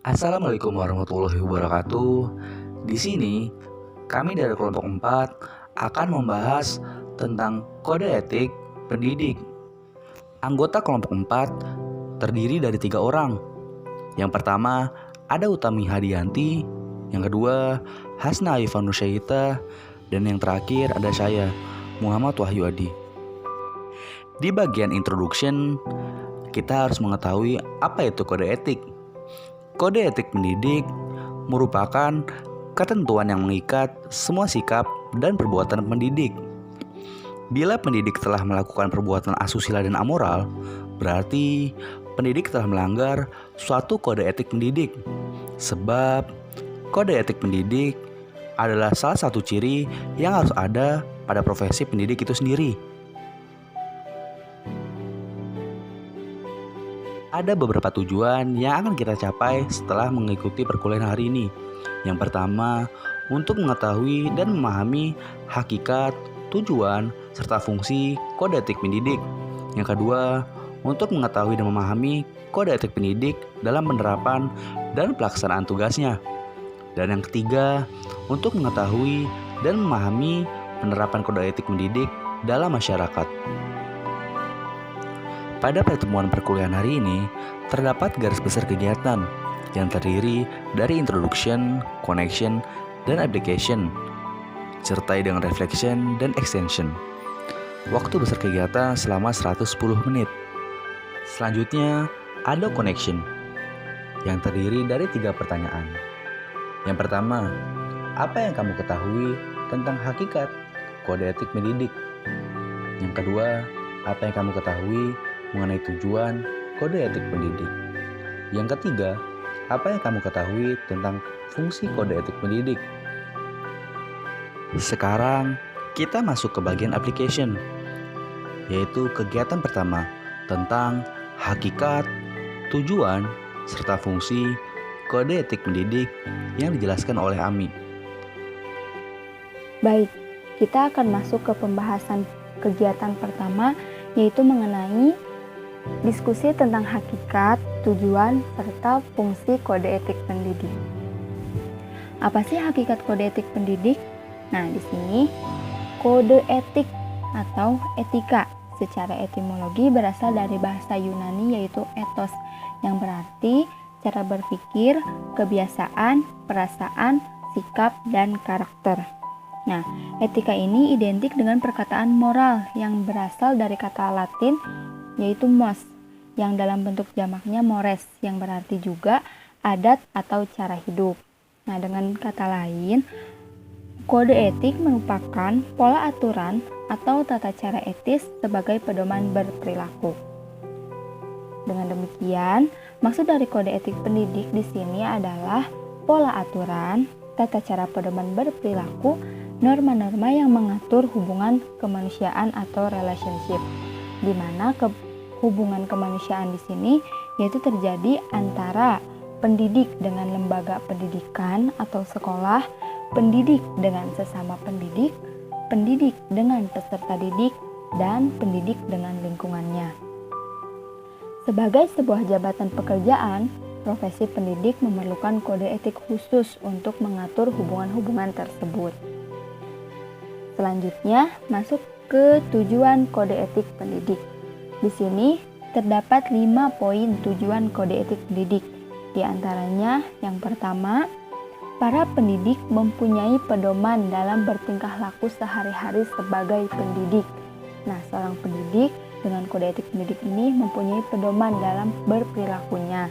Assalamualaikum warahmatullahi wabarakatuh. Di sini, kami dari kelompok 4 akan membahas tentang kode etik pendidik. Anggota kelompok 4 terdiri dari 3 orang. Yang pertama, ada Utami Hadianti. Yang kedua, Hasna Ivanusyahita. Dan yang terakhir ada saya, Muhammad Wahyu Adi. Di bagian introduction, kita harus mengetahui apa itu kode etik. Kode etik pendidik merupakan ketentuan yang mengikat semua sikap dan perbuatan pendidik. Bila pendidik telah melakukan perbuatan asusila dan amoral, berarti pendidik telah melanggar suatu kode etik pendidik. Sebab kode etik pendidik adalah salah satu ciri yang harus ada pada profesi pendidik itu sendiri. Ada beberapa tujuan yang akan kita capai setelah mengikuti perkuliahan hari ini. Yang pertama, untuk mengetahui dan memahami hakikat, tujuan, serta fungsi kode etik pendidik. Yang kedua, untuk mengetahui dan memahami kode etik pendidik dalam penerapan dan pelaksanaan tugasnya. Dan yang ketiga, untuk mengetahui dan memahami penerapan kode etik pendidik dalam masyarakat. Pada pertemuan perkuliahan hari ini, terdapat garis besar kegiatan yang terdiri dari introduction, connection, dan application, sertai dengan reflection dan extension. Waktu besar kegiatan selama 110 menit. Selanjutnya, ada connection, yang terdiri dari 3 pertanyaan. Yang pertama, apa yang kamu ketahui tentang hakikat kode etik pendidik? Yang kedua, apa yang kamu ketahui mengenai tujuan kode etik pendidik? Yang ketiga, apa yang kamu ketahui tentang fungsi kode etik pendidik? Sekarang kita masuk ke bagian application, yaitu kegiatan pertama tentang hakikat, tujuan, serta fungsi kode etik pendidik yang dijelaskan oleh Ami. Baik, kita akan masuk ke pembahasan kegiatan pertama, yaitu mengenai diskusi tentang hakikat, tujuan, serta fungsi kode etik pendidik. Apa sih hakikat kode etik pendidik? Nah, di sini kode etik atau etika secara etimologi berasal dari bahasa Yunani yaitu ethos, yang berarti cara berpikir, kebiasaan, perasaan, sikap, dan karakter. Nah, etika ini identik dengan perkataan moral yang berasal dari kata Latin yaitu mos, yang dalam bentuk jamaknya mores, yang berarti juga adat atau cara hidup. Nah, dengan kata lain, kode etik merupakan pola aturan atau tata cara etis sebagai pedoman berperilaku. Dengan demikian, maksud dari kode etik pendidik di sini adalah pola aturan, tata cara pedoman berperilaku, norma-norma yang mengatur hubungan kemanusiaan atau relationship, di mana hubungan kemanusiaan di sini yaitu terjadi antara pendidik dengan lembaga pendidikan atau sekolah, pendidik dengan sesama pendidik, pendidik dengan peserta didik, dan pendidik dengan lingkungannya. Sebagai sebuah jabatan pekerjaan, profesi pendidik memerlukan kode etik khusus untuk mengatur hubungan-hubungan tersebut. Selanjutnya, masuk ke tujuan kode etik pendidik. Di sini terdapat 5 poin tujuan kode etik pendidik. Di antaranya, yang pertama, para pendidik mempunyai pedoman dalam bertingkah laku sehari-hari sebagai pendidik. Nah, seorang pendidik dengan kode etik pendidik ini mempunyai pedoman dalam berperilakunya.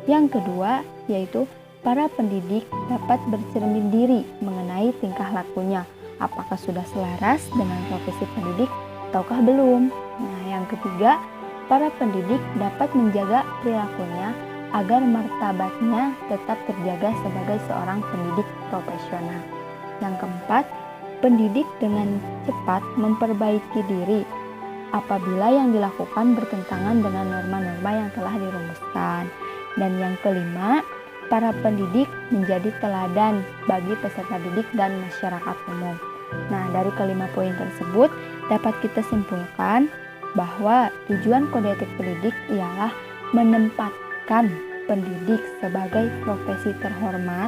Yang kedua, yaitu para pendidik dapat bercermin diri mengenai tingkah lakunya. Apakah sudah selaras dengan profesi pendidik ataukah belum? Nah, yang ketiga, para pendidik dapat menjaga perilakunya agar martabatnya tetap terjaga sebagai seorang pendidik profesional. Yang keempat, pendidik dengan cepat memperbaiki diri apabila yang dilakukan bertentangan dengan norma-norma yang telah dirumuskan. Dan yang kelima, para pendidik menjadi teladan bagi peserta didik dan masyarakat umum. Nah, dari kelima poin tersebut dapat kita simpulkan bahwa tujuan kode etik pendidik ialah menempatkan pendidik sebagai profesi terhormat,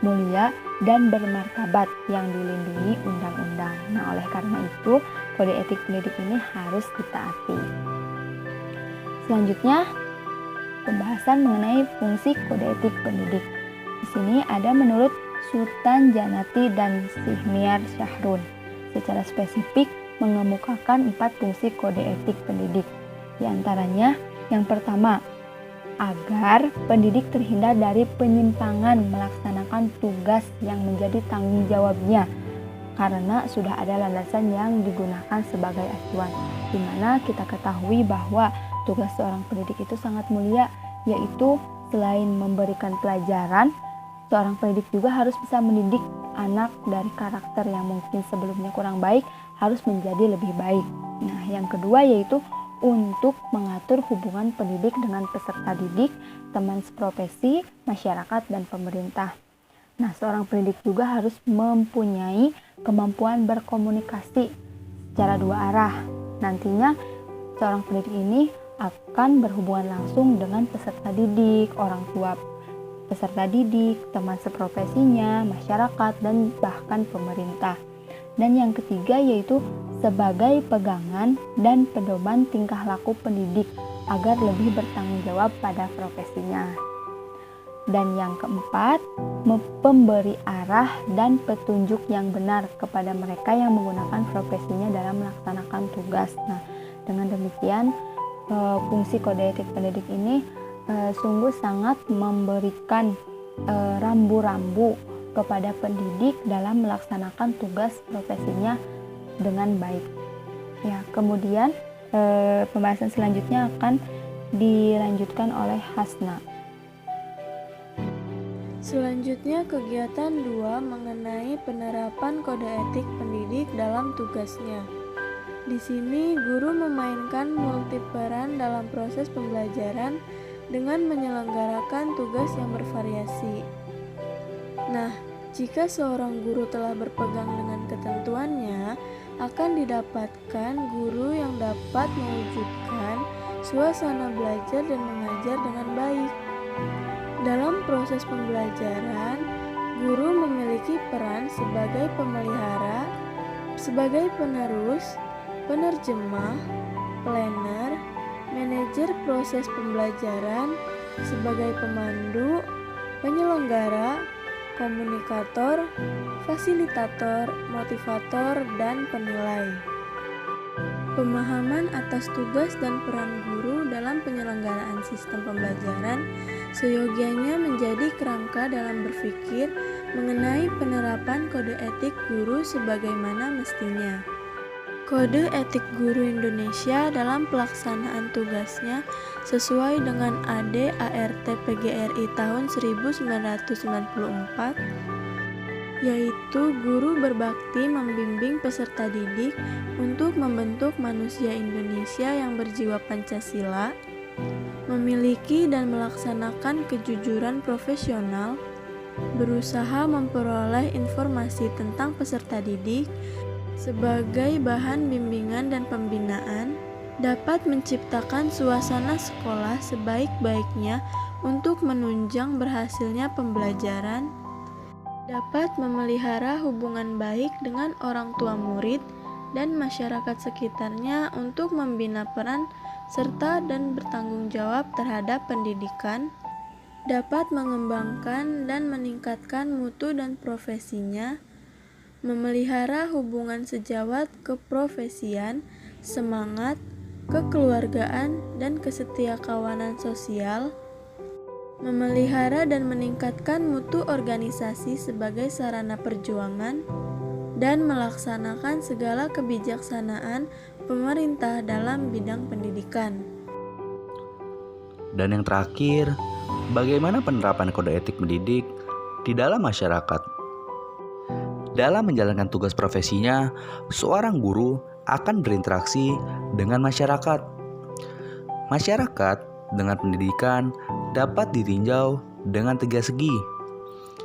mulia, dan bermartabat yang dilindungi undang-undang. Nah, oleh karena itu, kode etik pendidik ini harus ditaati. Selanjutnya, pembahasan mengenai fungsi kode etik pendidik. Di sini ada menurut Sultan Janati dan Sihmiar Syahrun. Secara spesifik mengemukakan 4 fungsi kode etik pendidik. Di antaranya, yang pertama, agar pendidik terhindar dari penyimpangan melaksanakan tugas yang menjadi tanggung jawabnya karena sudah ada landasan yang digunakan sebagai acuan, di mana kita ketahui bahwa tugas seorang pendidik itu sangat mulia, yaitu selain memberikan pelajaran, seorang pendidik juga harus bisa mendidik anak dari karakter yang mungkin sebelumnya kurang baik harus menjadi lebih baik. Nah, yang kedua yaitu untuk mengatur hubungan pendidik dengan peserta didik, teman seprofesi, masyarakat, dan pemerintah. Nah, seorang pendidik juga harus mempunyai kemampuan berkomunikasi secara 2 arah. Nantinya, seorang pendidik ini akan berhubungan langsung dengan peserta didik, orang tua peserta didik, teman seprofesinya, masyarakat, dan bahkan pemerintah. Dan yang ketiga yaitu sebagai pegangan dan pedoman tingkah laku pendidik agar lebih bertanggung jawab pada profesinya. Dan yang keempat, pemberi arah dan petunjuk yang benar kepada mereka yang menggunakan profesinya dalam melaksanakan tugas. Nah, dengan demikian fungsi kode etik pendidik ini sungguh sangat memberikan rambu-rambu kepada pendidik dalam melaksanakan tugas profesinya dengan baik. Ya, kemudian pembahasan selanjutnya akan dilanjutkan oleh Hasna. Selanjutnya kegiatan 2 mengenai penerapan kode etik pendidik dalam tugasnya. Di sini guru memainkan multiperan dalam proses pembelajaran dengan menyelenggarakan tugas yang bervariasi. Nah, jika seorang guru telah berpegang dengan ketentuannya, akan didapatkan guru yang dapat mewujudkan suasana belajar dan mengajar dengan baik. Dalam proses pembelajaran, guru memiliki peran sebagai pemelihara, sebagai penerus, penerjemah, planner, manajer proses pembelajaran, sebagai pemandu, penyelenggara, komunikator, fasilitator, motivator, dan penilai. Pemahaman atas tugas dan peran guru dalam penyelenggaraan sistem pembelajaran seyogianya menjadi kerangka dalam berpikir mengenai penerapan kode etik guru sebagaimana mestinya. Kode etik guru Indonesia dalam pelaksanaan tugasnya sesuai dengan AD/ART PGRI tahun 1994, yaitu guru berbakti membimbing peserta didik untuk membentuk manusia Indonesia yang berjiwa Pancasila, memiliki dan melaksanakan kejujuran profesional, berusaha memperoleh informasi tentang peserta didik sebagai bahan bimbingan dan pembinaan, dapat menciptakan suasana sekolah sebaik-baiknya untuk menunjang berhasilnya pembelajaran, dapat memelihara hubungan baik dengan orang tua murid dan masyarakat sekitarnya untuk membina peran serta dan bertanggung jawab terhadap pendidikan, dapat mengembangkan dan meningkatkan mutu dan profesinya, memelihara hubungan sejawat keprofesian, semangat, kekeluargaan, dan kesetiakawanan sosial, memelihara dan meningkatkan mutu organisasi sebagai sarana perjuangan, dan melaksanakan segala kebijaksanaan pemerintah dalam bidang pendidikan. Dan yang terakhir, bagaimana penerapan kode etik mendidik di dalam masyarakat? Dalam menjalankan tugas profesinya, seorang guru akan berinteraksi dengan masyarakat. Masyarakat dengan pendidikan dapat ditinjau dengan 3 segi.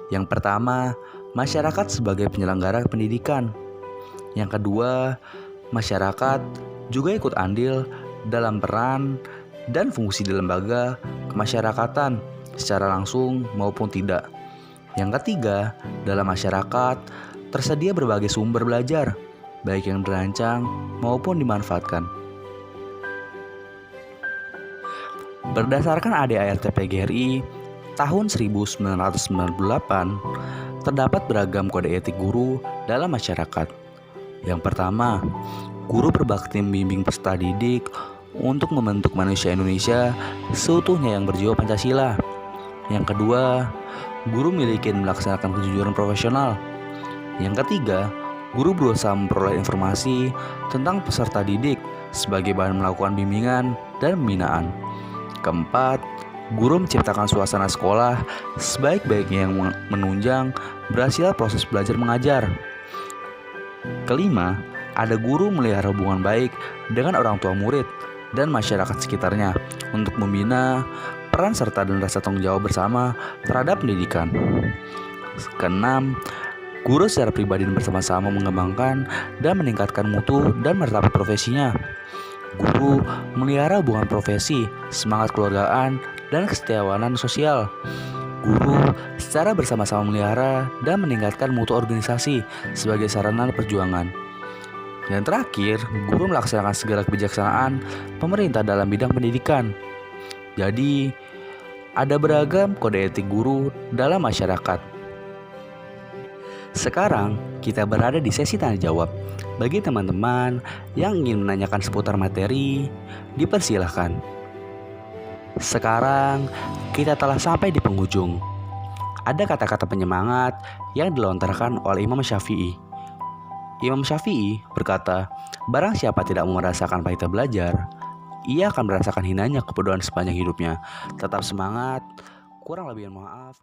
Yang pertama, masyarakat sebagai penyelenggara pendidikan. Yang kedua, masyarakat juga ikut andil dalam peran dan fungsi di lembaga kemasyarakatan secara langsung maupun tidak. Yang ketiga, dalam masyarakat tersedia berbagai sumber belajar, baik yang dirancang maupun dimanfaatkan. Berdasarkan ADART PGRI tahun 1998, terdapat beragam kode etik guru dalam masyarakat. Yang pertama, guru berbakti membimbing peserta didik untuk membentuk manusia Indonesia seutuhnya yang berjiwa Pancasila. Yang kedua, guru memiliki dan melaksanakan kejujuran profesional. Yang ketiga, guru berusaha memperoleh informasi tentang peserta didik sebagai bahan melakukan bimbingan dan pembinaan. Keempat, guru menciptakan suasana sekolah sebaik-baiknya yang menunjang berhasil proses belajar mengajar. Kelima, ada guru melihara hubungan baik dengan orang tua murid dan masyarakat sekitarnya untuk membina peran serta dan rasa tanggung jawab bersama terhadap pendidikan. Keenam, guru secara pribadi dan bersama-sama mengembangkan dan meningkatkan mutu dan martabat profesinya. Guru melihara hubungan profesi, semangat keluargaan, dan kesetiakawanan sosial. Guru secara bersama-sama melihara dan meningkatkan mutu organisasi sebagai sarana perjuangan. Dan terakhir, guru melaksanakan segala kebijaksanaan pemerintah dalam bidang pendidikan. Jadi, ada beragam kode etik guru dalam masyarakat. Sekarang, kita berada di sesi tanya jawab. Bagi teman-teman yang ingin menanyakan seputar materi, dipersilahkan. Sekarang, kita telah sampai di penghujung. Ada kata-kata penyemangat yang dilontarkan oleh Imam Syafi'i. Imam Syafi'i berkata, barang siapa tidak merasakan pahitnya belajar, ia akan merasakan hinanya kebodohan sepanjang hidupnya. Tetap semangat, kurang lebih maaf.